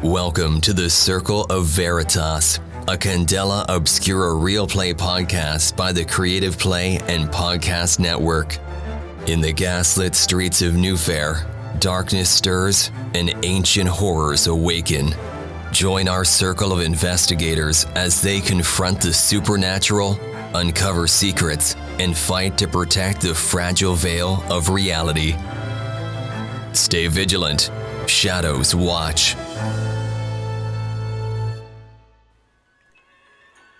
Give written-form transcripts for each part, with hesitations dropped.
Welcome to the Circle of Veritas, a Candela Obscura Realplay podcast by the Creative Play and Podcast Network. In the gaslit streets of Newfaire, darkness stirs and ancient horrors awaken. Join our circle of investigators as they confront the supernatural, uncover secrets, and fight to protect the fragile veil of reality. Stay vigilant. Shadows watch.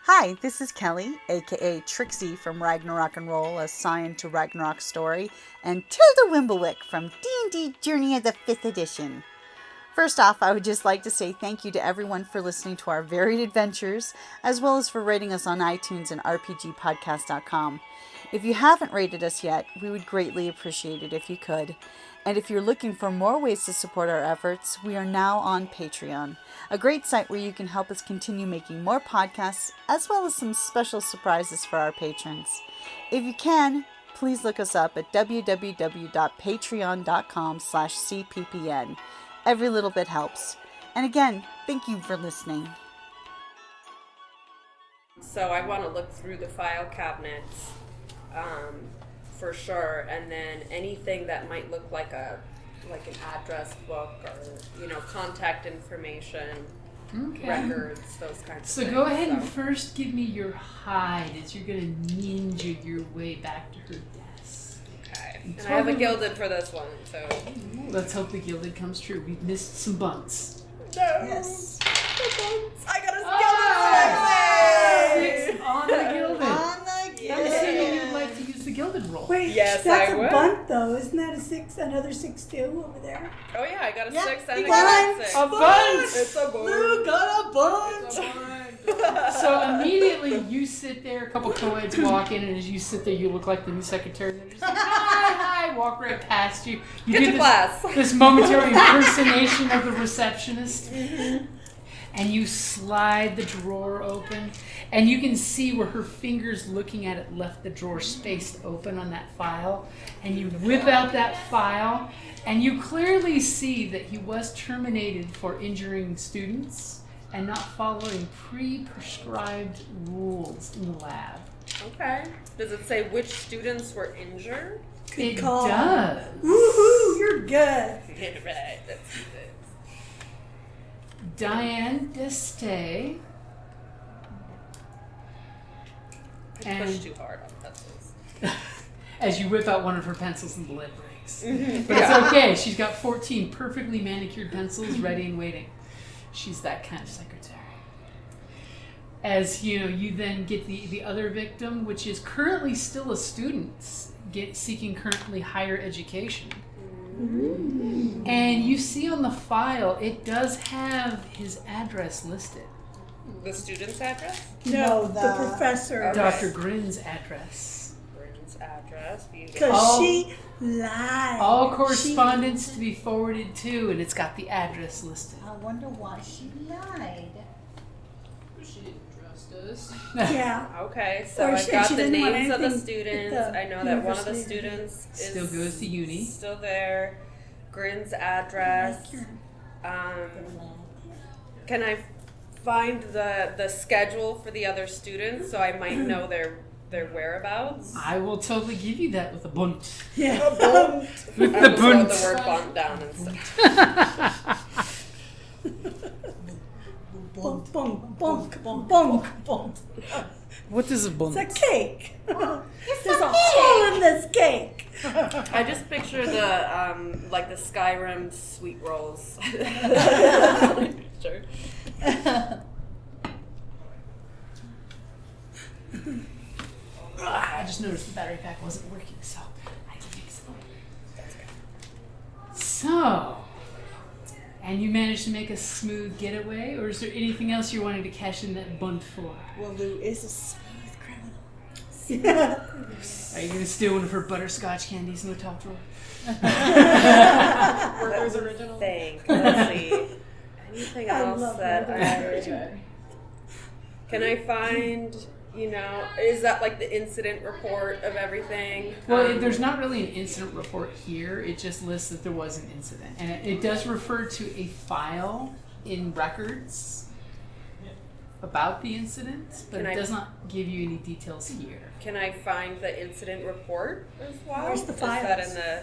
Hi, this is Kelly, aka Trixie from Ragnarok and Roll, a Scion to Ragnarok story, and Tilda Wimblewick from D&D Journey of the 5th Edition. First off, I would just like to say thank you to everyone for listening to our varied adventures, as well as for rating us on iTunes and rpgpodcast.com. If you haven't rated us yet, we would greatly appreciate it if you could. And if you're looking for more ways to support our efforts, we are now on Patreon, a great site where you can help us continue making more podcasts, as well as some special surprises for our patrons. If you can, please look us up at www.patreon.com/cppn. Every little bit helps. And again, thank you for listening. So I want to look through the file cabinets, for sure, and then anything that might look like an address book or contact information, records, those kinds of things. So go ahead and first give me your hide as you're gonna ninja your way back to her desk. Okay. And I have a gilded for this one, so let's hope the gilded comes true. We've missed some bunts. No. Yes. I got a gilded! 6 on the gilded. On the I'm assuming you'd like to use the gilded roll. Wait, yes, that's I a would. bunt though, isn't that a 6? Another 6 too over there. Oh yeah, I got a 6 and you I got got a 6. A bunt! It's a bunt. You got a bunt! So immediately you sit there, a couple co-eds walk in, and as you sit there, you look like the new secretary. They're just like, hi, walk right past you. You Get do to class. this momentary impersonation of the receptionist. And you slide the drawer open, and you can see where her fingers looking at it left the drawer spaced open on that file. And you whip out that file, and you clearly see that he was terminated for injuring students and not following pre-prescribed rules in the lab. Okay. Does it say which students were injured? It call. does. Woohoo, you're good. Right, that's it. Diane Deste. I pushed too hard on pencils. As you whip out one of her pencils and the lead breaks. But it's okay. She's got 14 perfectly manicured pencils ready and waiting. She's that kind of secretary. As you then get the other victim, which is currently still a student, seeking currently higher education. And you see on the file, it does have his address listed. The student's address? No, the professor. Okay. Dr. Grin's address. Grin's address. Because she lied. All correspondence to be forwarded to, and it's got the address listed. I wonder why she lied. She didn't trust us. Yeah. Okay, so Or I've she got the didn't want names of the anything students. at the I know that one of the university. students is Still goes to uni. Still there. Grin's address. Can I find the schedule for the other students so I might know their whereabouts? I will totally give you that with a bunt. Yeah. With I the will throw bunt. the word bunt down and stuff. Bunk, bunk, bunk, bunk, bunk. What is a bunt? It's a cake. There's a hole in this cake. I just picture the like the Skyrim sweet rolls. Sure. I just noticed the battery pack wasn't working, so I can fix it. So, and you managed to make a smooth getaway, or is there anything else you wanted to cash in that bunt for? Well, Lou is a smooth criminal. Are you going to steal one of her butterscotch candies in the top drawer? Workers original. Let's see. Anything else that can I find? Is that like the incident report of everything? Well, there's not really an incident report here. It just lists that there was an incident. And it does refer to a file in records about the incident, but it does not give you any details here. Can I find the incident report as well? Where's the files? Is that in the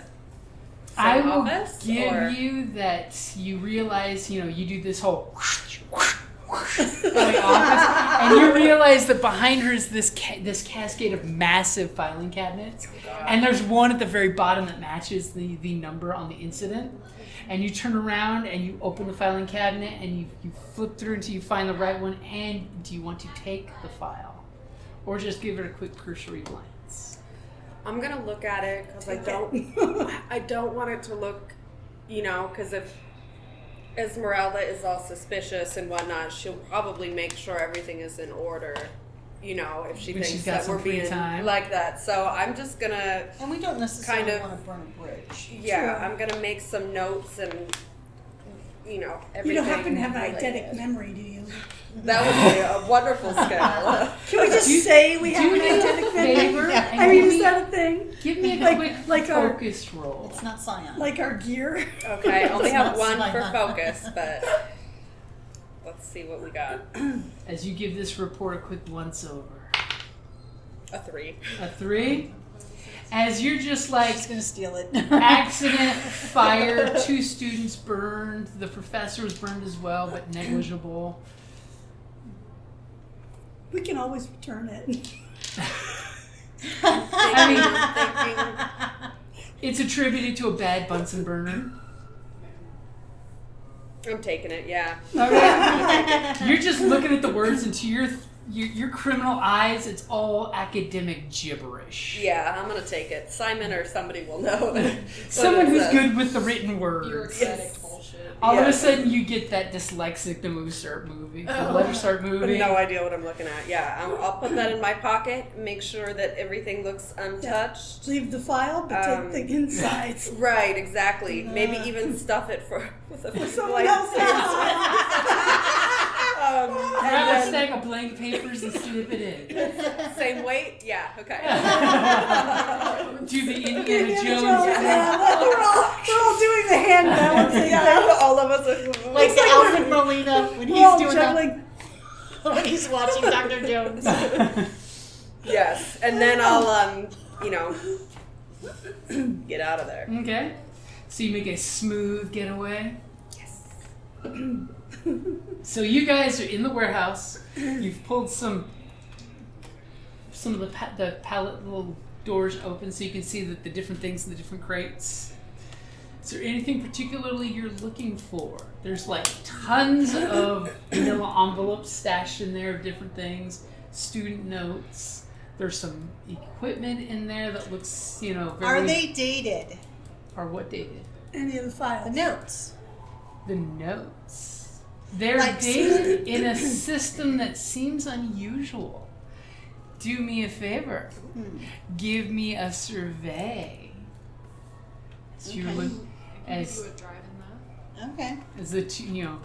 I same will office, give or? you that you realize, you do this whole the office, and you realize that behind her is this cascade of massive filing cabinets, and there's one at the very bottom that matches the number on the incident. And you turn around and you open the filing cabinet and you flip through until you find the right one. And do you want to take the file, or just give it a quick cursory glance? I'm gonna look at it because I don't want it to look, because if Esmeralda is all suspicious and whatnot, she'll probably make sure everything is in order. If she When she's thinks got that some we're free being time. like that. So I'm just gonna, And we don't necessarily kind of- want to burn a bridge. yeah, I'm gonna make some notes and, everything. You don't happen to have an related. eidetic memory, do you? That would be a wonderful skill. Can we just say we have Do an me a eidetic memory? favor and I mean, give is me, that a thing? give me a Like- quick like our- focus roll. It's not Scion. Like our gear? Okay, I only It's have not one Scion. for focus, but let's see what we got. As you give this report a quick once over. A 3. A 3. As you're just I'm like, just going to steal it. accident, fire, 2 students burned, the professor was burned as well, but negligible. We can always return it. I mean, it's attributed to a bad Bunsen burner. I'm taking it, yeah. Okay. You're just looking at the words, and to your criminal eyes, it's all academic gibberish. Yeah, I'm gonna take it. Simon or somebody will know. what Someone it who's says. good with the written words. Yes. All of Yeah. a sudden, you get that dyslexic the letter start But moving. no idea what I'm looking at. Yeah, I'll put that in my pocket. Make sure that everything looks untouched. Leave the file, but take the insides. Right, exactly. Maybe even stuff it with a Someone else's Grab a and stack of blank papers and slip it in. then same weight. Yeah. Okay. Do the Indiana Jones Yeah, thing. we're all doing the hand balancing. Yeah, all of us are. Like the Alfred Molina when We're all he's doing juggling. when he's watching Dr. Jones. Yes, and then I'll get out of there. Okay. So you make a smooth getaway. Yes. So you guys are in the warehouse. You've pulled some of the pallet little doors open so you can see the different things in the different crates. Is there anything particularly you're looking for? There's like tons of vanilla envelopes stashed in there of different things, student notes. There's some equipment in there that looks, very... Are they dated? Or what dated? Any of the files. The notes. The notes. They're Like dated in a system that seems unusual. Do me a favor. Give me a survey. As you look, as Okay. the two,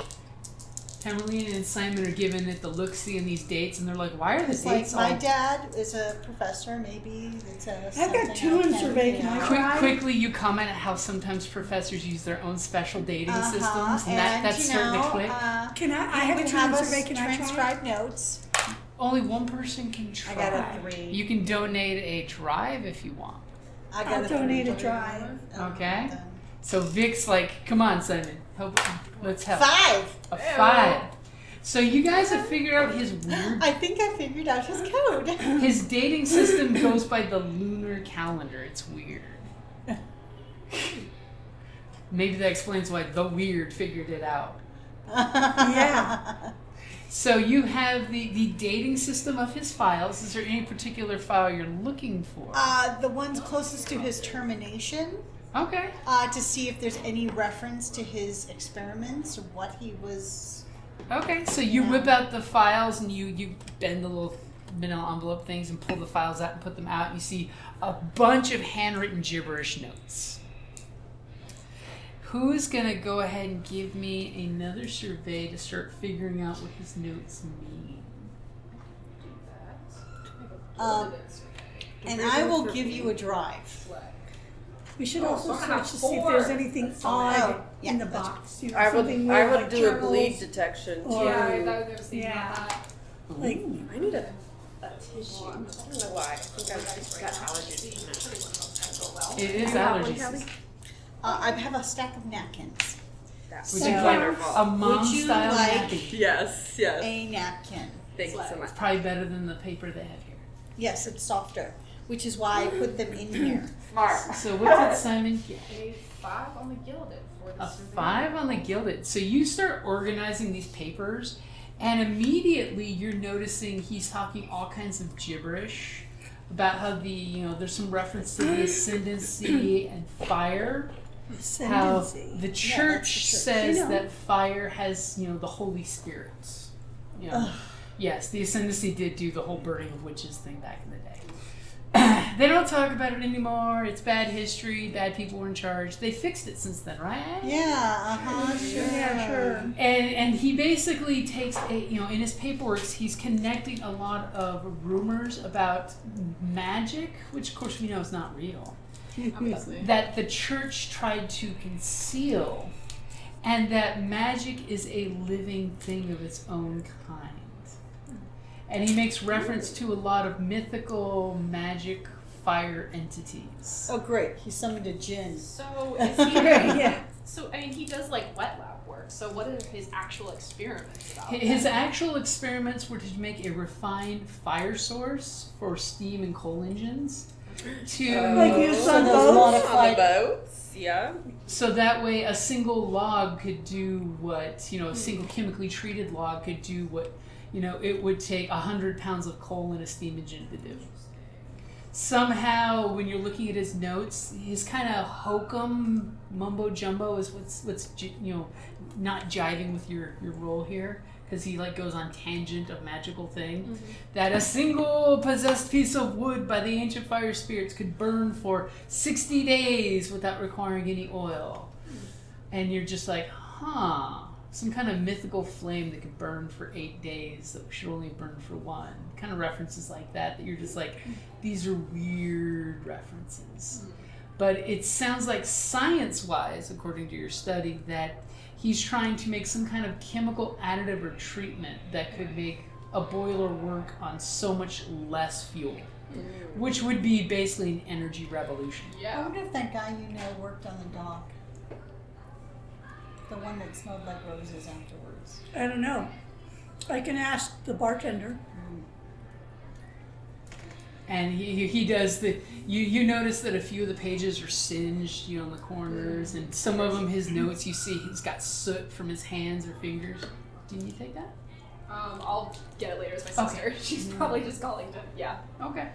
Tamerlane and Simon are given it the look-see in these dates, and they're like, "Why are the It's like dates my all?" dad is a professor. Maybe it's I've got 2 in survey. Can I try? Quickly, you comment at how sometimes professors use their own special dating systems, and that's starting to click. Can I he have would 2 have in us survey. Can I try? transcribe notes. Only one person can try. I got a 3. You can donate a drive if you want. I got I'll a donate 3. a drive. Okay. So Vic's like, "Come on, Simon, let's help." 5. A 5. So you guys have figured out his weird. I think I figured out his code. His dating system goes by the lunar calendar. It's weird. Maybe that explains why the weird figured it out. Yeah. So you have the dating system of his files. Is there any particular file you're looking for? The ones closest to his termination. Okay. To see if there's any reference to his experiments or what he was. Okay. So you whip out the files and you bend the little manila envelope things and pull the files out and put them out. You see a bunch of handwritten gibberish notes. Who's going to go ahead and give me another survey to start figuring out what his notes mean? And I will give you a drive. We should also search to see if there's anything odd yeah, in the that's box. You know, I something would weird, like do a journals, bleed detection too. or- Yeah, I was thinking Yeah. about that. Like, I need a tissue. I don't know why. I think I've just got allergies. It is You have one, allergies. Kelly? I have a stack of napkins. That's Would So- you like a mom Would you style like- napkin? Yes, yes. A napkin. Thank you so much. It's probably better than the paper they have here. Yes, it's softer, which is why I put them in here. Smart. So what did Simon get? A 5 on the gilded for the A survey. 5 on the gilded. So you start organizing these papers, and immediately you're noticing he's talking all kinds of gibberish about how there's some reference to the ascendancy and fire. How ascendancy. the Yeah, church that's the church. says You know. that fire has, the Holy Spirits. Yes, the ascendancy did do the whole burning of witches thing back in the day. They don't talk about it anymore. It's bad history. Bad people were in charge. They fixed it since then, right? Yeah, sure. Yeah, sure. And he basically takes in his paperwork, he's connecting a lot of rumors about magic, which of course we know is not real, Obviously. that the church tried to conceal, and that magic is a living thing of its own kind. And he makes reference to a lot of mythical magic fire entities. Oh, great. He summoned a djinn. So is he? Yeah. So I mean, he does like wet lab work. So what are his actual experiments about? His actual experiments were to make a refined fire source for steam and coal engines. Like used So on those boats? On the modified. boats, yeah. So that way a single log could do what, a single chemically treated log could do what, it would take 100 pounds of coal in a steam engine to do. Somehow, when you're looking at his notes, his kind of hokum mumbo jumbo is what's not jiving with your role here, because he goes on tangent of magical thing, that a single possessed piece of wood by the ancient fire spirits could burn for 60 days without requiring any oil. And you're just like, some kind of mythical flame that could burn for 8 days that should only burn for 1. Kind of references like that you're just like, these are weird references. But it sounds like science-wise, according to your study, that he's trying to make some kind of chemical additive or treatment that could make a boiler work on so much less fuel, which would be basically an energy revolution. I Yeah. wonder if that guy worked on the dock. The one that smelled like roses afterwards. I don't know. I can ask the bartender. And he does you notice that a few of the pages are singed, in the corners, and some of them, his notes, you see he's got soot from his hands or fingers. Do you take that? I'll get it later as my sister. She's probably just calling to. Yeah. Okay.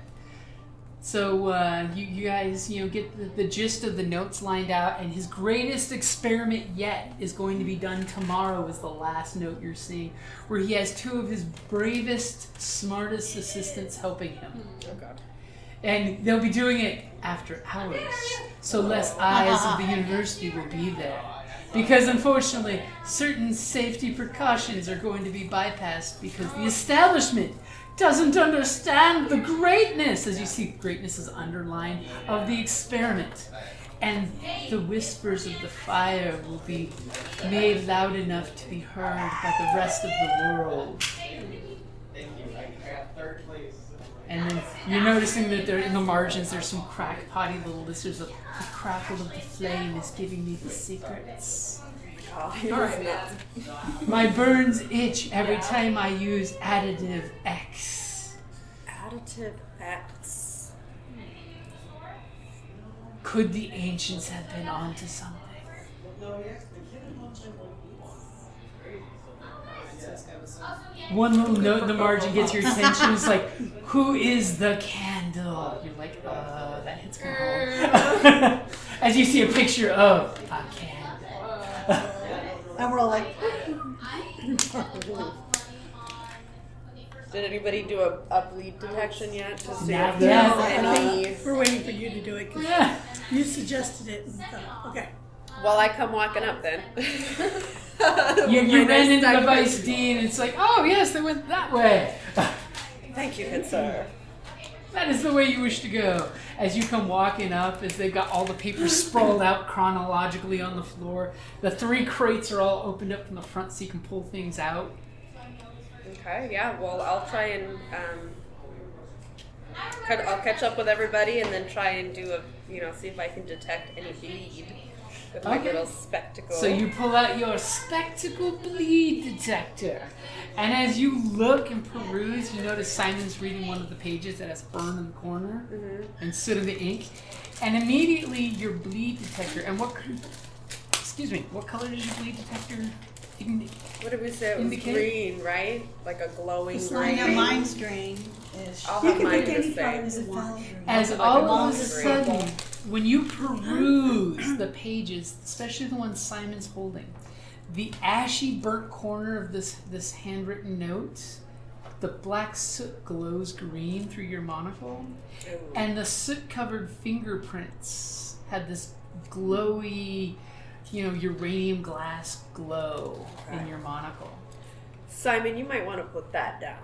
So you guys, get the gist of the notes lined out, and his greatest experiment yet is going to be done tomorrow is the last note you're seeing, where he has 2 of his bravest, smartest assistants helping him. Oh god. And they'll be doing it after hours, so less eyes of the university will be there. Because unfortunately, certain safety precautions are going to be bypassed because the establishment doesn't understand the greatness, as you see, greatness is underlined, of the experiment. And the whispers of the fire will be made loud enough to be heard by the rest of the world. And then you're noticing that there in the margins there's some crackpotty little listers of the crackle of the flame is giving me the secrets. Alright, man. My burns itch every time I use additive X. Additive X. Could the ancients have been onto something? One little note in the margin gets your attention. It's like, who is the candle? You're like, that hits me home. As you see a picture of a candle. And we're all like, Did anybody do a bleed detection yet? To see Not if there's yet. any. We're waiting for you to do it because Yeah. you suggested it. And thought, okay. Well, I come walking up then. You ran into the vice dean. It's like, oh yes, they went that way. Thank you, good sir. That is the way you wish to go. As you come walking up, as they've got all the papers sprawled out chronologically on the floor, the 3 crates are all opened up from the front so you can pull things out. Okay, yeah, well, I'll try and, I'll catch up with everybody and then try and do see if I can detect any bleed with my little spectacle. So you pull out your spectacle bleed detector. And as you look and peruse, you notice Simon's reading one of the pages that has burn in the corner and soot of the ink. And immediately your bleed detector, and what color does your bleed detector indicate? What did we say? It was green, right? Like a glowing I green. know mine's green. Is I'll You have can mine pick any the color same. as a color. As Like all a of a green. sudden, when you peruse the pages, especially the one Simon's holding, the ashy burnt corner of this handwritten note, the black soot glows green through your monocle, and the soot-covered fingerprints had this glowy, uranium glass glow in your monocle. Simon, you might want to put that down.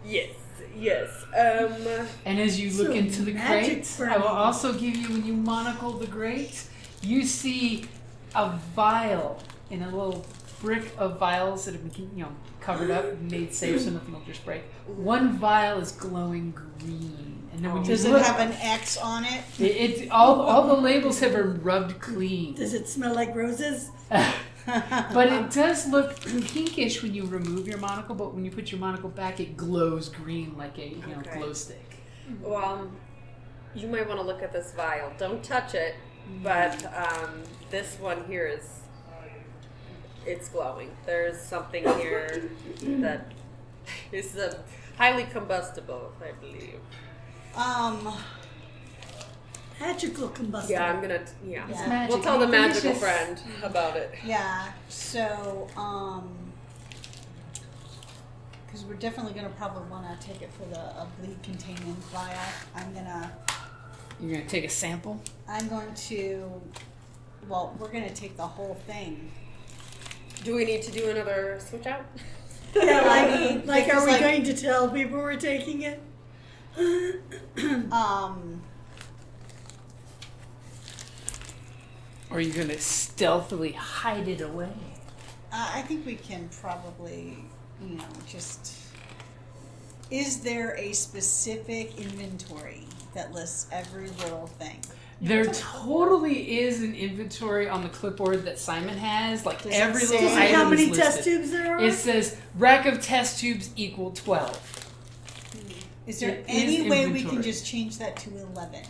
Yes. And as you look So into the magic crate, I will burning. also give you, when you monocle the grate, you see a vial in a little brick of vials that have been, covered up and made safe so nothing will just break. One vial is glowing green, and then when you Does it look, have an X on it? all the labels have been rubbed clean. Does it smell like roses? But it does look pinkish when you remove your monocle, but when you put your monocle back, it glows green like a Okay. glow stick. Well, you might want to look at this vial. Don't touch it, but this one here it's glowing. There's something here that is highly combustible, I believe. Magical combustible. Yeah, I'm gonna. Yeah. It's magic. We'll tell the magical Delicious. friend about it. Yeah. So, because we're definitely gonna probably want to take it for the bleed containing vial. You're gonna take a sample. I'm going to. Well, we're gonna take the whole thing. Do we need to do another switch out? Yeah, like are Because, we like- going to tell people we're taking it? Or are you gonna stealthily hide it away? I think we can probably, just. Is there a specific inventory that lists every little thing? There totally is an inventory on the clipboard that Simon has. Like Does it every say little Does it item how many is test listed. tubes there are? It says rack of test tubes equal 12. Is there It any is way we inventory. can just change that to 11?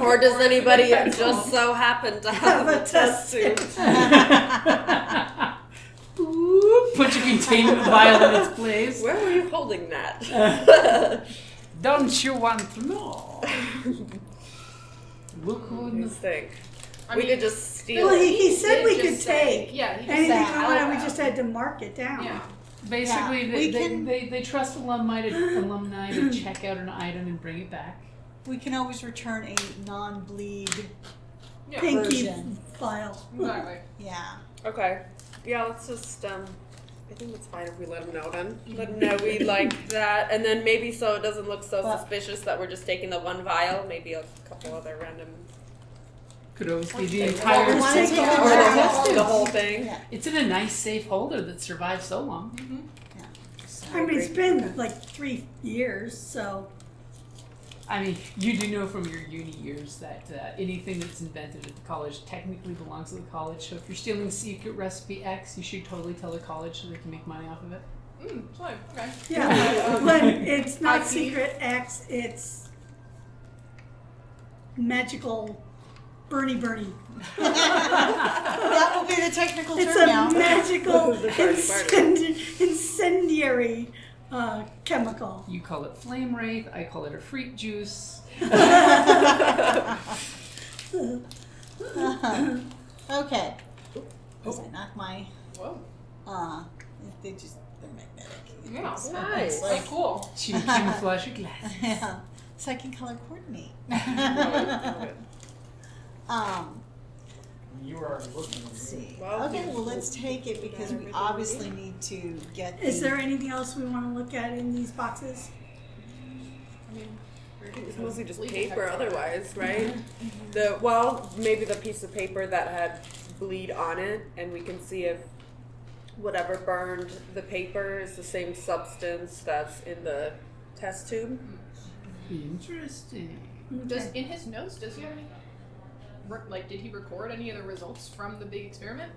Or does anybody just so happen to have a test tube? Boop, put your containment vial in its place. Where were you holding that? Don't you want to know? Look who in the Think. I We mean, could just steal Well, it. he said did we just could say- take. Yeah, he just Anything said we wanted, we out just loud. had to mark it down. Yeah. Basically, Yeah, they trust alumni to check out an item and bring it back. We can always return a non-bleed. Yeah. Pinky Version. file. Exactly. Yeah. Okay. Yeah, let's just, I think it's fine if we let him know then. Let him know we like that. And then maybe so it doesn't look so But- suspicious that we're just taking the one vial, maybe a couple other random. Could always be the Well, entire we wanna system. take Or all the, the whole- the whole thing. Yeah. It's in a nice safe holder that survived so long. Yeah. So- I mean, it's been like 3 years, so. I mean, you do know from your uni years that anything that's invented at the college technically belongs to the college. So if you're stealing secret recipe X, you should totally tell the college so they can make money off of it. Fine. Okay. Yeah, but it's not IP. secret X, it's magical Bernie. That will be the technical It's term a now. magical The Bernie. incendiary chemical. You call it flame wraith, I call it a freak juice. Okay. As I knock my, Whoa. they're magnetic. Yeah. Nice. Like, cool. She camouflage your glass. Yeah. So I can color coordinate. You were already looking at it. See. Well, Okay, well, let's take it because we obviously need to get. Is there anything else we want to look at in these boxes? I mean, It's mostly just Bleed paper detector. otherwise, right? Maybe the piece of paper that had bleed on it, and we can see if whatever burned the paper is the same substance that's in the test tube. Interesting. Does in his notes? Does he have any? Did he record any of the results from the big experiment?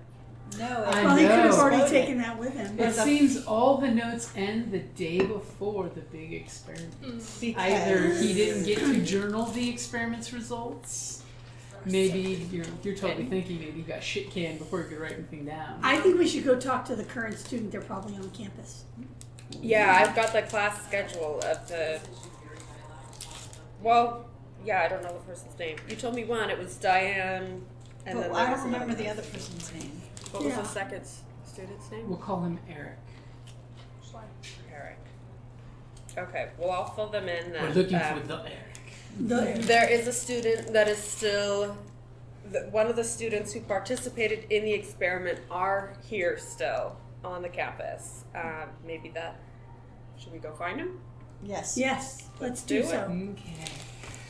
No, I Well, he could have know. already Exploded. taken that with him. It seems all the notes end the day before the big experiment. because Either he didn't get to journal the experiment's results. Maybe you're totally thinking maybe he got shit canned before he could write anything down. I think we should go talk to the current student. They're probably on campus. Yeah, I've got the class schedule of the. Well, yeah, I don't know the person's name. You told me one. It was Diane, and But then I there was don't remember another the other person. person's name. What was Yeah. the second student's name? We'll call him Eric. Eric. Okay, well I'll fill them in then. We're looking for the Eric. There is a student that is still. One of the students who participated in the experiment are here still on the campus. Maybe that. Should we go find him? Yes. Yes, let's do do it. so. Okay.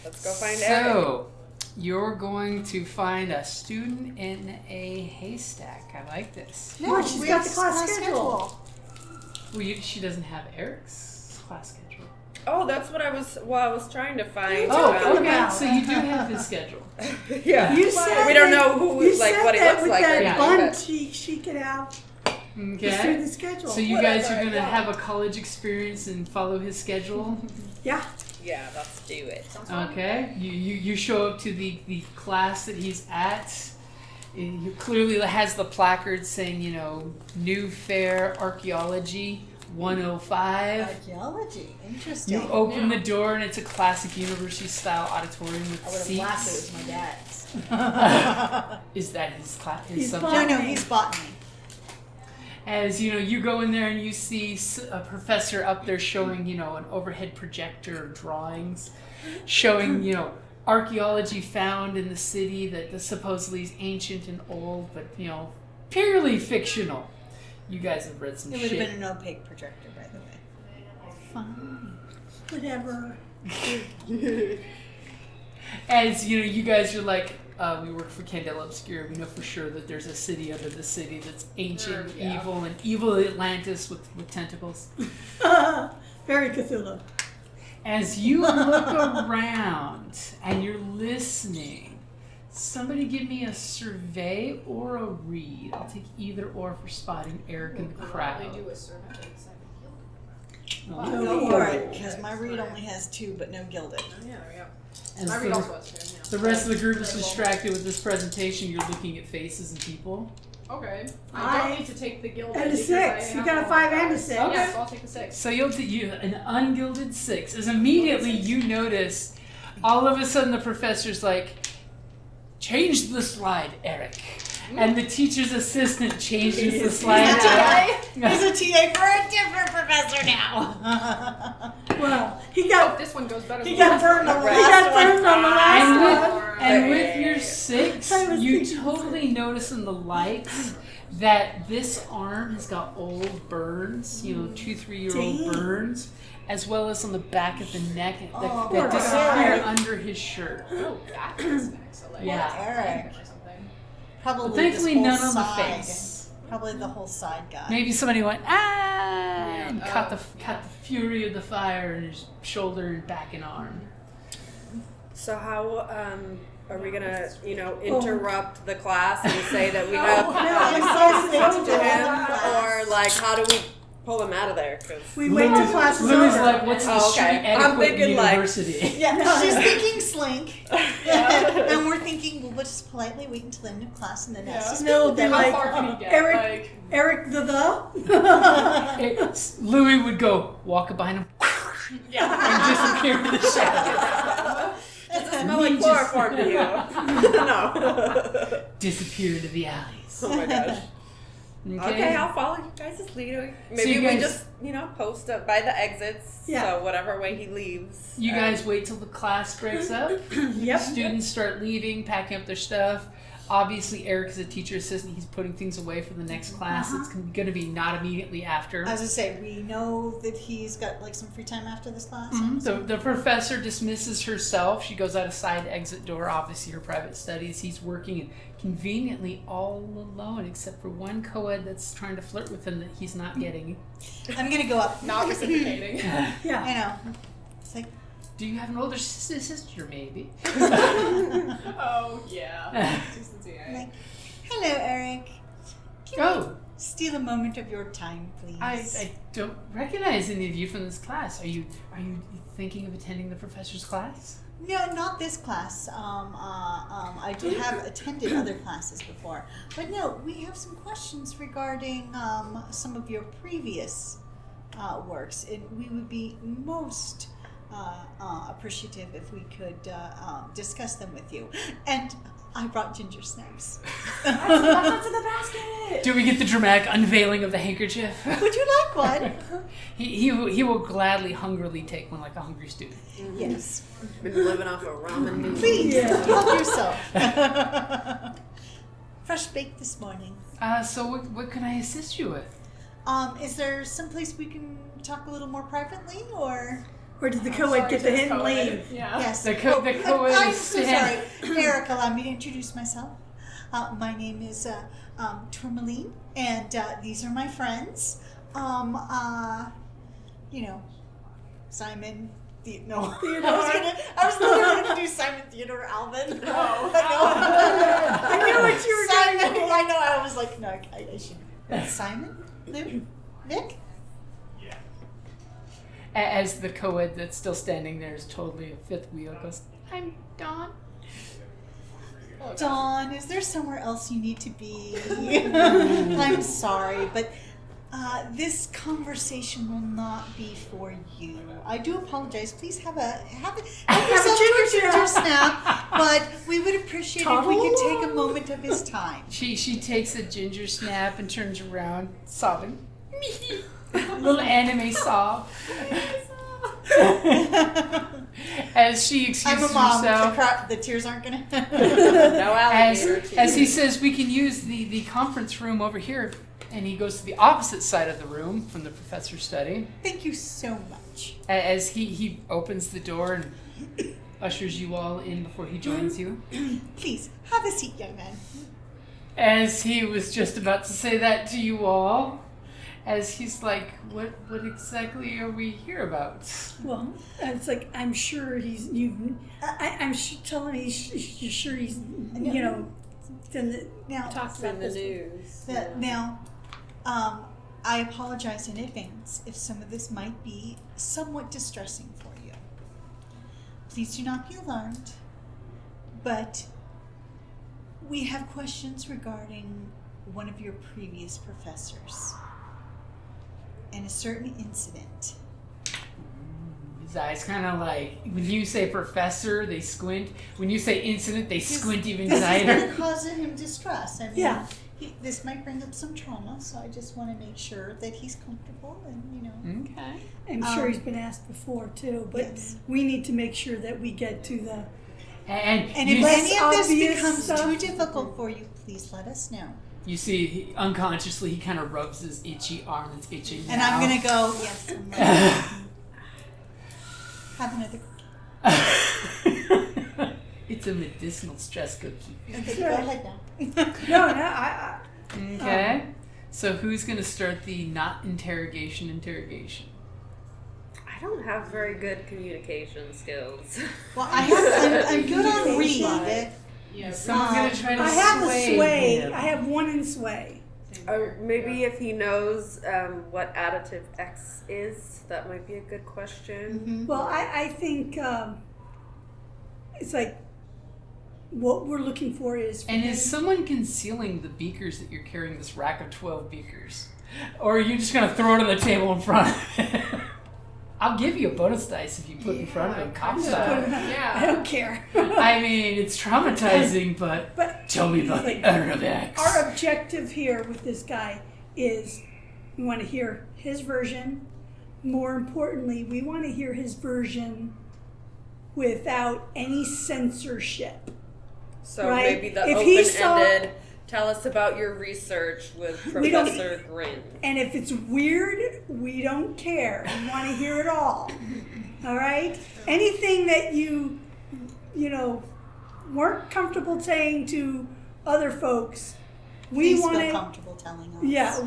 Let's go find Eric. So, you're going to find a student in a haystack. I like this. No, Look, she's got the Rick's class schedule. Well, she doesn't have Eric's class schedule. Oh, that's what I was trying to find. Oh, talking okay. about? So you do have his schedule. Yeah. You said we don't that- know who, you like, said what he that looks with like. that or Yeah. anything, bunch, she could have the Okay. student schedule. So you guys are Whatever, going to yeah. have a college experience and follow his schedule. Yeah. Yeah, let's do it. Sounds fun. Okay. You show up to the class that he's at. You clearly has the placard saying, Newfair Archaeology 105. Archaeology. Interesting. You open the door and it's a classic university-style auditorium with I would have seats. laughed if it was my dad's. Is that his class? He's subject? No, he's botany. As you go in there and you see a professor up there showing, an overhead projector of drawings, showing, archaeology found in the city that supposedly is ancient and old, but purely fictional. You guys have read some It would shit. have been an opaque projector, by the way. Fine. Whatever. As you guys are like, we work for Candela Obscura. We know for sure that there's a city under the city that's ancient, Yeah. evil, and evil Atlantis with tentacles. Very Cthulhu. As you look around and you're listening, somebody give me a survey or a read. I'll take either or for spotting Eric in the crowd. Probably do a survey. Oh. Go for it, because my read only has 2, but no gilded. Yeah, there we go. As My read also has two. Yeah. the rest of the group is distracted with this presentation, you're looking at faces and people. Okay. I Five don't need to take the gilded. and a because 6. I You have got a all 5 and a fives. 6. Okay. Yeah, so I'll take the 6. So you'll do an ungilded 6. As immediately you notice, all of a sudden the professor's like, change the slide, Eric. And the teacher's assistant changes the slide. He's a TA for a different professor now. Well, he Hope got this one goes better He than got the last burned on one. the he got burned on the And last with, one. and with your 6, I was you thinking totally notice in the lights that this arm has got old burns, 2-3-year-old Dang. burns, as well as on the back of the neck Oh, that poor disappear Eric. under his shirt. Oh, that is nice. So like, Yeah. Eric. or something. Probably But thankfully this whole none on the side. face. Probably the whole side guy. Maybe somebody went and Yeah. caught the fury of the fire in his shoulder and back and arm. So how are we gonna, interrupt the class and say that we have No, I'm talk so to him, class. or like how do we pull him out of there? 'Cause We wait till class is Louis over. like, what's the Oh, street okay. I'm etiquette thinking, like- university? Yeah, she's thinking slink. And we're thinking, well, we'll just politely wait until the end of class and then ask to speak No, with be them. like, How far can he get? Eric- Like, Eric the. Louis would go walk up behind him and disappear into the shadows. does it smell like chloroform to you? No. Disappear into the alleys. Oh my gosh. Okay. Okay, I'll follow you guys' lead. Maybe you we guys- just, post up by the exits. Yeah. So whatever way he leaves. You guys wait till the class breaks up. Yep. Students start leaving, packing up their stuff. Obviously, Eric is a teacher assistant. He's putting things away for the next class. It's going to be not immediately after. As I say, we know that he's got like some free time after this class. The professor dismisses herself. She goes out a side exit door, obviously her private studies. He's working conveniently all alone, except for one co-ed that's trying to flirt with him that he's not getting. I'm going to go up. Not reciprocating. Yeah. I know. It's like, do you have an older sister, maybe? Oh, yeah. like, hello, Eric. Can we steal a moment of your time, please? I don't recognize any of you from this class. Are you thinking of attending the professor's class? No, not this class. I have attended other classes before. But no, we have some questions regarding some of your previous works. And we would be most appreciative if we could discuss them with you. And I brought ginger snaps. That's in the basket! Do we get the dramatic unveiling of the handkerchief? Would you like one? He will gladly, hungrily take one like a hungry student. Yes. Been living off of ramen noodles. Please, help yourself. Fresh baked this morning. So what can I assist you with? Is there someplace we can talk a little more privately, or did the co-ed get the hint and leave? Yeah. yes? The co-ed I'm is so sorry, Eric. Allow me to introduce myself. My name is Tourmaline, and these are my friends. Simon. No, I was literally going to do Simon Theodore Alvin. No, but no. I knew what you were Simon. doing. I know. I was like, no, I should. Simon, Luke, Vic. As the co-ed that's still standing there is totally a fifth wheel, goes, I'm Dawn. Dawn, is there somewhere else you need to be? I'm sorry, but this conversation will not be for you. I do apologize. Please have yourself a ginger snap, but we would appreciate it if we could take a moment of his time. She takes a ginger snap and turns around, sobbing. Little anime sob. As she excuses I'm a mom. herself. The tears aren't gonna. No alligator teeth. As he says, we can use the conference room over here. And he goes to the opposite side of the room from the professor's study. Thank you so much. As he opens the door and ushers you all in before he joins you. Please, have a seat, young man. As he was just about to say that to you all, as he's like, what exactly are we here about? Well, it's like, I'm sure he's, I'm telling me you're sure he's, talked about in the this. news. Now, I apologize in advance if some of this might be somewhat distressing for you. Please do not be alarmed, but we have questions regarding one of your previous professors and a certain incident. His eyes kind of like, when you say professor, they squint. When you say incident, they squint even This tighter. is going to cause him distress. I mean, Yeah. This might bring up some trauma, so I just want to make sure that he's comfortable and, Okay. I'm sure he's been asked before too, but Yes. we need to make sure that we get to the. And And you, if any of this obvious becomes stuff. too difficult for you, please let us know. you see, unconsciously, he kind of rubs his itchy arm that's itching And now. I'm going to go, yes, I'm like, have another cookie. It's a medicinal stress cookie. Okay, go ahead now. No, I Okay. So who's going to start the not interrogation? I don't have very good communication skills. Well, I'm good on read. Yeah. Someone's going to try to I have sway a sway. him. I have one in sway. Or maybe if he knows what additive X is, that might be a good question. Well, I think it's like what we're looking for is. And is someone concealing the beakers that you're carrying, this rack of 12 beakers? Or are you just going to throw it on the table in front of him? I'll give you a bonus dice if you put it in front of him, cop style. I Yeah. don't care. I mean, it's traumatizing, but tell me about the like, additive X. Our objective here with this guy is we want to hear his version. More importantly, we want to hear his version without any censorship. So Right. maybe the If he open-ended, tell us about your research with We don't- Professor Grin. And if it's weird, we don't care. We want to hear it all. All right? Anything that you weren't comfortable saying to other folks, we Please want feel to. comfortable telling us. Yeah,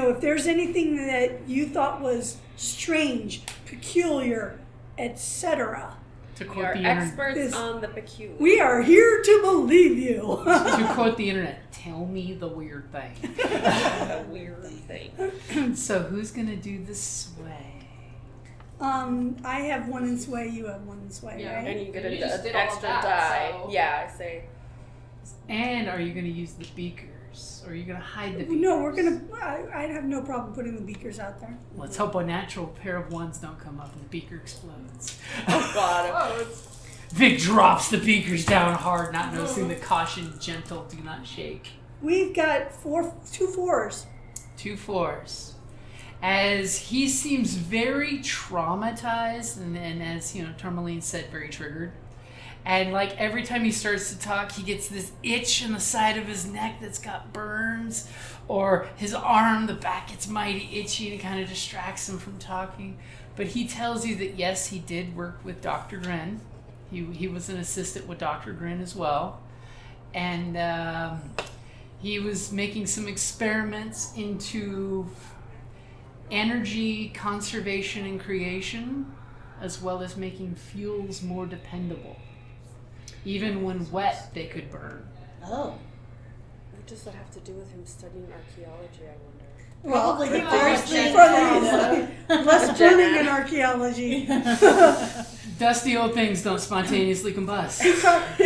if there's anything that you thought was strange, peculiar, etc., To We quote are the internet. experts This- on the peculiar. we are here to believe you. To quote the internet, tell me the weird thing. a weird thing. So who's gonna do the sway? I have one in sway, you have one in sway, Yeah. right? And you get You just an did all of extra that, die. so- Yeah, I say. And are you gonna use the beakers? Or are you gonna hide the beakers? No, I'd have no problem putting the beakers out there. Let's hope a natural pair of ones don't come up and the beaker explodes. Oh God. Oh, it's Vic drops the beakers down hard, not noticing the caution, gentle, do not shake. We've got 2 4s. 2 4s. As he seems very traumatized, and as Tourmaline said, very triggered. And like every time he starts to talk, he gets this itch in the side of his neck that's got burns, or his arm, the back gets mighty itchy, and it kind of distracts him from talking. But he tells you that yes, he did work with Dr. Grin. He was an assistant with Dr. Grin as well, and he was making some experiments into energy conservation and creation, as well as making fuels more dependable. Even when wet, they could burn. Oh. What does that have to do with him studying archaeology, I wonder? Probably the First first thing. less burning in archaeology. Dusty old things don't spontaneously combust. He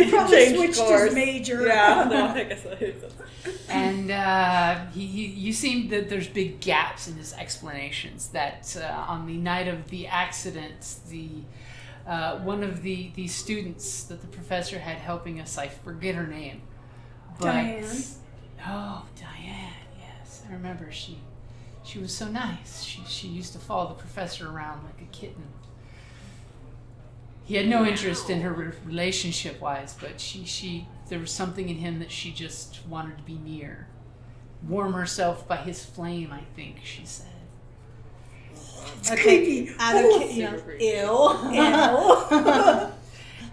probably Changed switched course. his major. Yeah, no, I guess that is. And you seem that there's big gaps in his explanations. That on the night of the accident, one of the students that the professor had helping us, I forget her name, but Diane. Oh, Diane, yes, I remember. She was so nice. She used to follow the professor around like a kitten. He had no interest in her relationship-wise, but there was something in him that she just wanted to be near. Warm herself by his flame, I think she said. Creepy. Super creepy. Ew.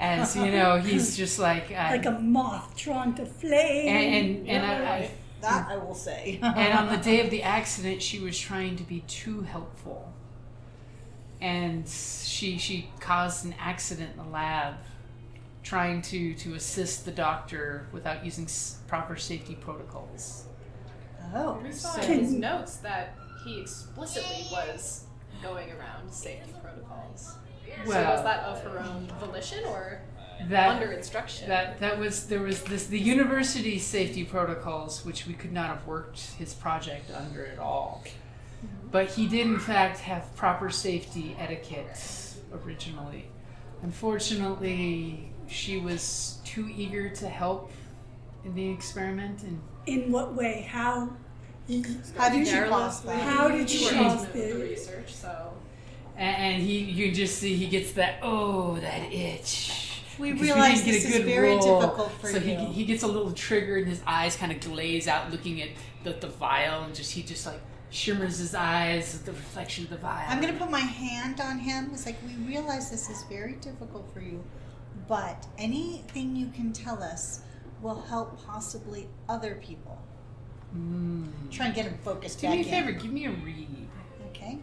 As he's just like Like a moth drawn to flame. and That I will say. and on the day of the accident, she was trying to be too helpful, and she caused an accident in the lab, trying to assist the doctor without using proper safety protocols. Oh. we saw in his notes that he explicitly was going around safety protocols. So was that of her own volition or under instruction? There was the university safety protocols, which we could not have worked his project under at all. But he did in fact have proper safety etiquette originally. Unfortunately, she was too eager to help in the experiment, and In what way? How? How did you cause that? How did you you were cause intimate with the the? research, so you just see he gets that itch. We Because realize didn't get this a is good very roll. difficult for so you. he gets a little triggered, and his eyes kind of glaze out, looking at the vial, and he just like shimmers his eyes at the reflection of the vial. I'm going to put my hand on him. It's like, we realize this is very difficult for you, but anything you can tell us will help possibly other people. Try and get him focused Do back me a in. favor, give me a read. Okay.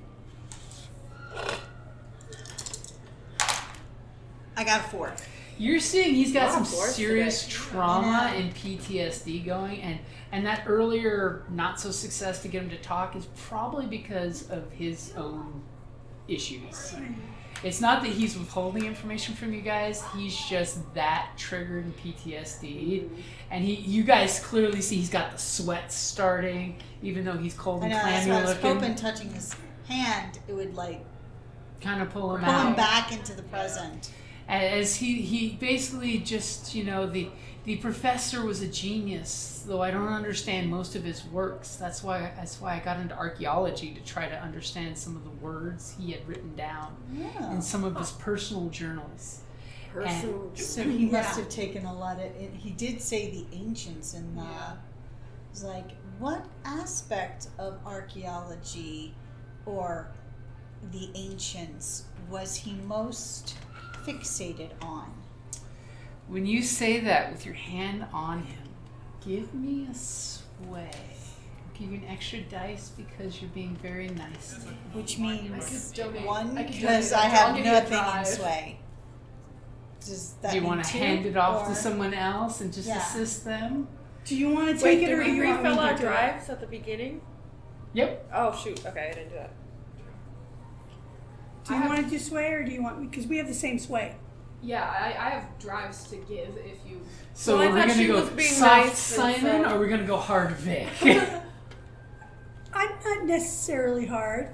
I got a 4. You're seeing he's got Wow, some fourth serious today. trauma Yeah. and PTSD going, and that earlier not so success to get him to talk is probably because of his own issues. It's not that he's withholding information from you guys, he's just that triggered in PTSD. And you guys clearly see he's got the sweat starting, even though he's cold I and know, that's clammy why I was looking. hoping touching his hand, it would like Kind of pull him pull him out. back into the present. As he basically just, the professor was a genius, though I don't understand most of his works. That's why I got into archaeology, to try to understand some of the words he had written down in some of his personal journals. person. So he must have taken a lot of it. He did say the ancients in the. It's like, what aspect of archaeology or the ancients was he most fixated on? When you say that with your hand on him, give me a sway. I'll give you an extra dice because you're being very nice to him. Which means donate- one, I can because donate. I I'll have give you a nothing in drive. sway. Does that Do you mean want to two, hand it off or- to someone else and just Yeah. assist them? Do you want to Wait, take it did or do we you want me refill to our do it? drives at the beginning? Yep. Oh shoot! Okay, I didn't do that. Do you want to do sway or do you want me? Because we have the same sway. Yeah, I have drives to give if you. So Well, I are we thought going to she go was being soft nice and Simon, so- or are we going to go hard Vic? I'm not necessarily hard.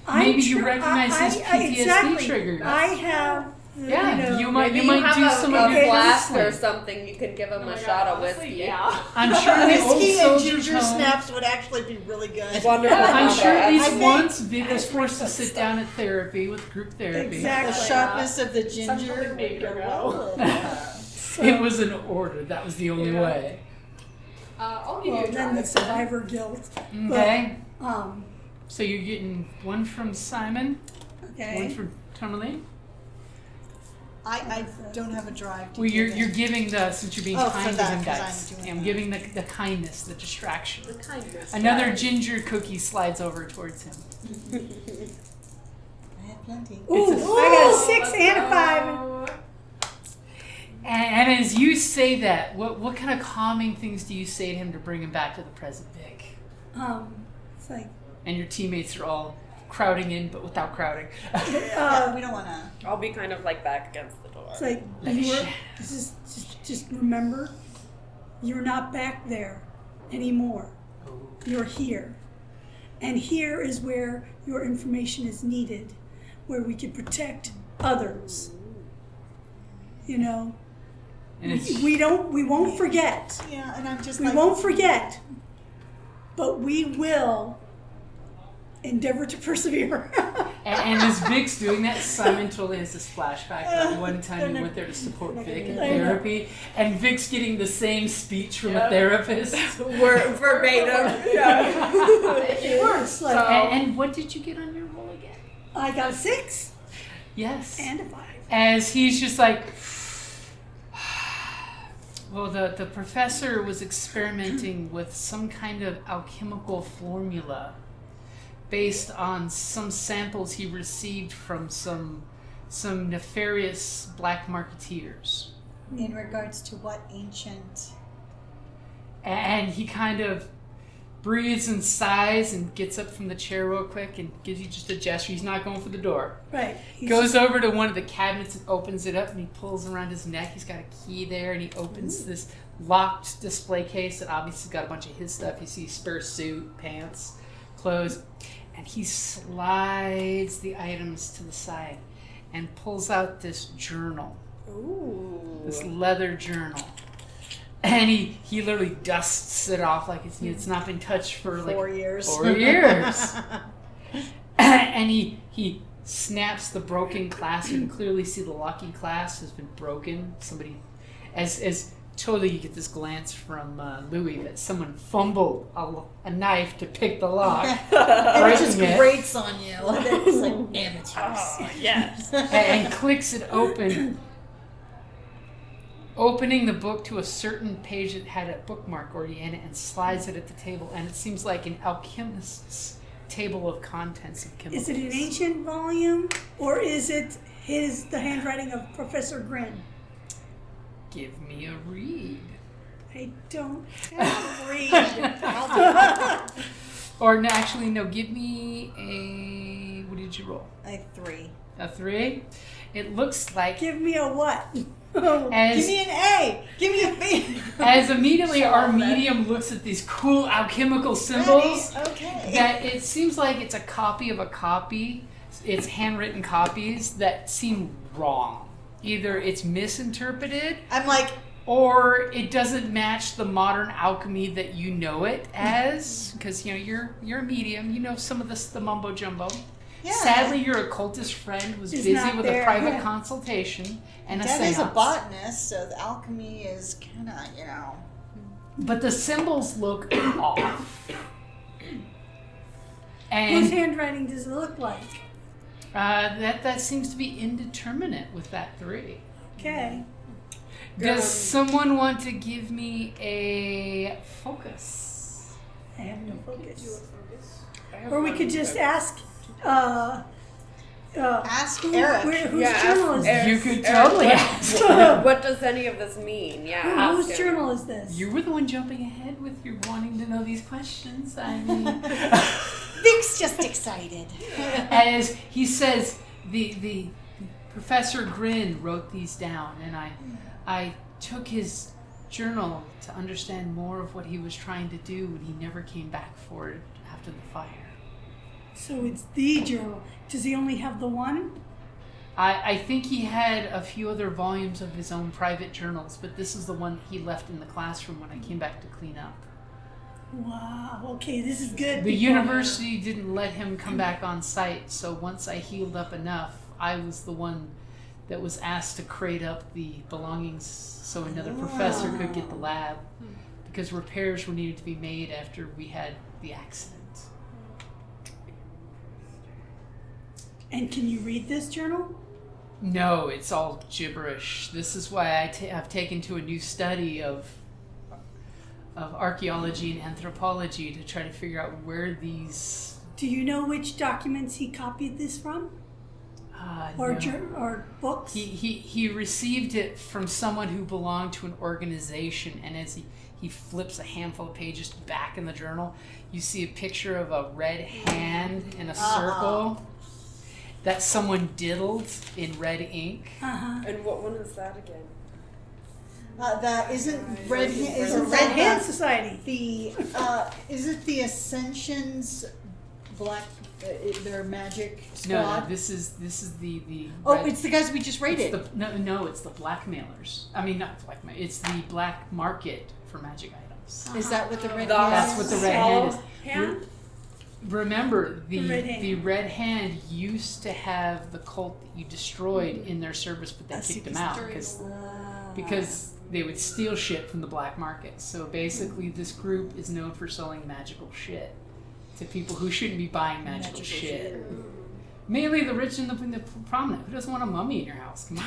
Maybe you recognize his PTSD exactly. triggers. I have. Yeah, you might Maybe do have some a of your flask or whistling. something. You could give him Oh my a God, shot of honestly, whiskey. Yeah. I'm sure the old Whiskey and soldiers' ginger home. snaps would actually be really good. Wonderful. I'm sure at least I think- once Vic was forced to sit down at therapy with group therapy. Exactly. The sharpness of the ginger Something would big go to well go. with that. It was an order. That was the only Yeah. way. I'll give Well, you a then the drive. survivor guilt. Okay. Um, So you're getting one from Simon, one okay. from Tourmaline. I don't have a drive to Well, you're give you're him. giving the, since you're being Oh, kind for to that, him 'cause dice. I'm doing Yeah, I'm that. giving the kindness, the distraction. The kindness. Another ginger cookie slides over towards him. I have plenty. Ooh, It's a- I got a 6 and a 5. Oh, And as you say that, what kind of calming things do you say to him to bring him back to the present Vic? It's like, And your teammates are all crowding in, but without crowding. Yeah, we don't want to. I'll be kind of like back against the door. it's like just remember, you're not back there anymore. You're here. And here is where your information is needed, where we can protect others. You know, And it's we won't forget. Yeah, and I'm just We like. won't forget, but we will endeavor to persevere. and as Vic's doing that, Simon totally has this flashback of one time he went there to support Vic in I know. therapy, and Vic's getting the same speech from a therapist. Verbatim. It works. Like, And what did you get on your roll again? I got a 6 Yes. and a 5. As he's just like, well, the professor was experimenting with some kind of alchemical formula based on some samples he received from some nefarious black marketeers. In regards to what ancient. And he kind of breathes and sighs and gets up from the chair real quick and gives you just a gesture. He's not going for the door. Right. He's Goes over to one of the cabinets and opens it up, and he pulls around his neck. He's got a key there, and he opens this locked display case that obviously got a bunch of his stuff. You see spare suit, pants, clothes, and he slides the items to the side and pulls out this journal, this leather journal. And he literally dusts it off like it's not been touched for like 4 years. 4 years. And he snaps the broken clasp, and clearly see the locking clasp has been broken. Somebody, as totally you get this glance from Louis that someone fumbled a knife to pick the lock, And it just breaking it, grates on you. It's like amateurs. Yes. and clicks it open. Opening the book to a certain page that had a bookmark already in it, and slides it at the table, and it seems like an alchemist's table of contents of chemicals. Is it an ancient volume or is it the handwriting of Professor Grin? Give me a read. I don't have a read. Or no, actually, no. Give me a. What did you roll? Like 3. A 3. It looks like Give me a what? as Give me an A. Give me a B. as immediately our medium looks at these cool alchemical symbols. Ready? Okay. That it seems like it's a copy of a copy. It's handwritten copies that seem wrong. Either it's misinterpreted, I'm like, or it doesn't match the modern alchemy that you know it as, because you're a medium. You know some of the mumbo jumbo. Yeah. Sadly, your occultist friend was Is busy not with there, a private yeah. consultation and a Debbie's seance. a botanist, so the alchemy is kind of, But the symbols look off. Whose And handwriting does it look like? that seems to be indeterminate with that 3. Okay. Does someone want to give me a focus? I have no focus. I have Or we one could just focus. ask. ask Eric. Whose Yeah, journal ask is Eric. this? You could totally ask. What does any of this mean? Yeah. ask Whose him. journal is this? You were the one jumping ahead with your wanting to know these questions. I mean, Vic's just excited. as he says, the Professor Grin wrote these down, and I took his journal to understand more of what he was trying to do, and he never came back for it after the fire. So it's the journal. Does he only have the one? I think he had a few other volumes of his own private journals, but this is the one he left in the classroom when I came back to clean up. Wow. Okay, this is good. The people. university didn't let him come back on site, so once I healed up enough, I was the one that was asked to crate up the belongings so another professor could get the lab, because repairs were needed to be made after we had the accident. And can you read this journal? No, it's all gibberish. This is why I've taken to a new study of archaeology and anthropology to try to figure out where these... Do you know which documents he copied this from? Or no. or books? He received it from someone who belonged to an organization, and as he flips a handful of pages back in the journal, you see a picture of a red hand in a circle that someone diddled in red ink. And what one is that again? That isn't Red Hand. It's a Isn't Red that Hand Society. the is it the Ascension's black their magic squad? No, this is the Oh, red- it's the guys we just raided. it's no, it's the blackmailers. I mean, not blackmail. It's the black market for magic items. Is that what the red That's hand what is? the red hand is. Hand? Remember, The Red Hand. used to have the cult that you destroyed in their service, but they kicked them out because they would steal shit from the black market. So basically, this group is known for selling magical shit to people who shouldn't be buying magical shit. Mainly the rich and the prominent. Who doesn't want a mummy in your house? Come on.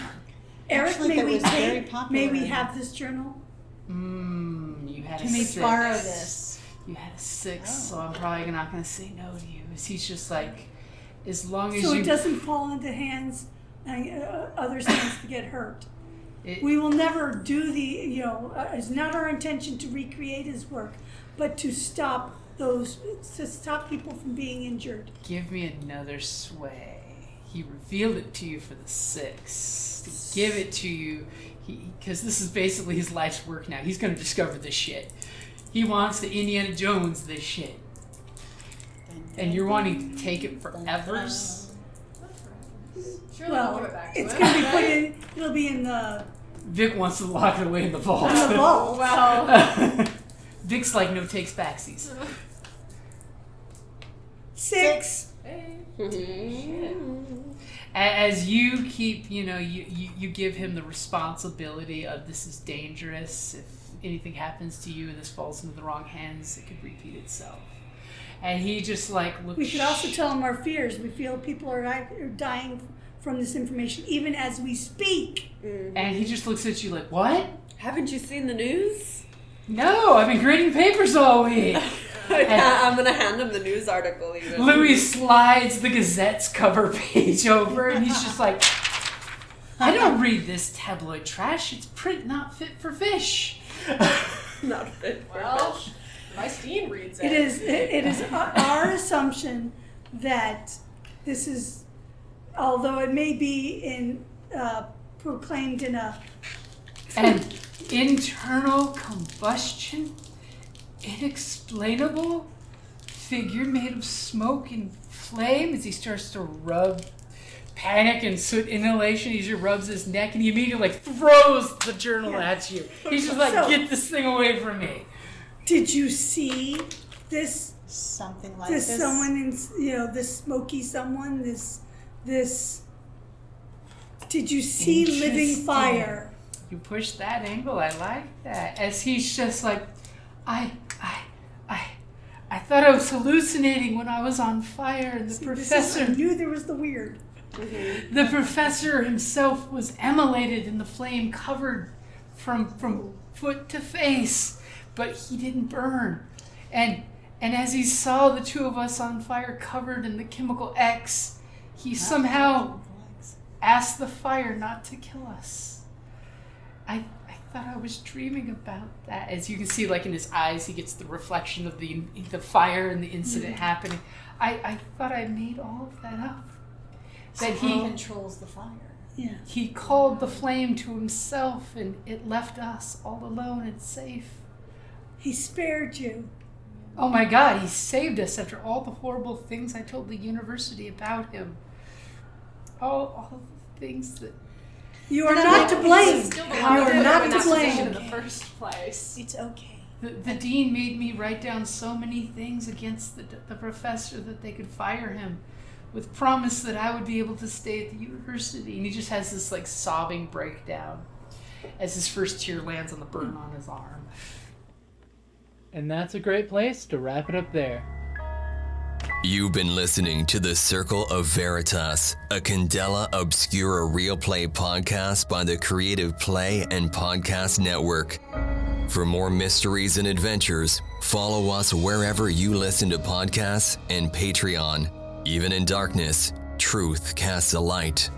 Eric, Actually, may that we was very popular. may we have this journal? You had a Can we 6. borrow this? You had a 6, so I'm probably not going to say no to you. He's just like, as long as So you... it doesn't fall into hands, others' hands to get hurt. It- We will never do it's not our intention to recreate his work, but to stop people from being injured. Give me another sway. He revealed it to you for the 6. To give it to you, because this is basically his life's work now. He's going to discover this shit. He wants to Indiana Jones this shit. And you're wanting to take it forever? Surely Well, we'll give it back to it's him. going to be put in. It'll be in the Vic wants to lock it away in the vault. vault. Well, Vic's like, no takes backsies. 6. As you keep, you give him the responsibility of this is dangerous. If anything happens to you and this falls into the wrong hands, it could repeat itself. And he just like looks. We should also tell him our fears. We feel people are dying from this information, even as we speak. And he just looks at you like, what? Haven't you seen the news? No, I've been grading papers all week. I'm gonna hand him the news article. Even. Louis slides the Gazette's cover page over, and he's just like, I don't read this tabloid trash. It's print not fit for fish. Not fit for well, fish. my Steen reads it. It is our assumption that this is, although it may be proclaimed in a And internal combustion, inexplainable figure made of smoke and flame as he starts to rub panic and soot inhalation. He just rubs his neck and he immediately throws the journal at you. He's just like, So- get this thing away from me. Did you see this Something like this this. someone in, this smoky someone, this did you see living Interesting. fire? You push that angle. I like that. As he's just like, I thought I was hallucinating when I was on fire, and the professor I knew there was the weird. The professor himself was emulated in the flame, covered from foot to face, but he didn't burn. And as he saw the two of us on fire, covered in the chemical X, he somehow asked the fire not to kill us. I thought I was dreaming about that. As you can see, like in his eyes, he gets the reflection of the fire and the incident happening. I thought I made all of that up. That he controls the fire. Yeah. He called the flame to himself, and it left us all alone and safe. He spared you. Oh my God, he saved us after all the horrible things I told the university about him. All of the things that... You are not to blame. Still You belonged are to not him in to that position blame. in the first place. It's okay. The dean made me write down so many things against the professor that they could fire him, with promise that I would be able to stay at the university. And he just has this like sobbing breakdown as his first tear lands on the burn on his arm. And that's a great place to wrap it up there. You've been listening to the Circle of Veritas, a Candela Obscura Realplay podcast by the Creative Play and Podcast Network. For more mysteries and adventures, follow us wherever you listen to podcasts and Patreon. Even in darkness, truth casts a light.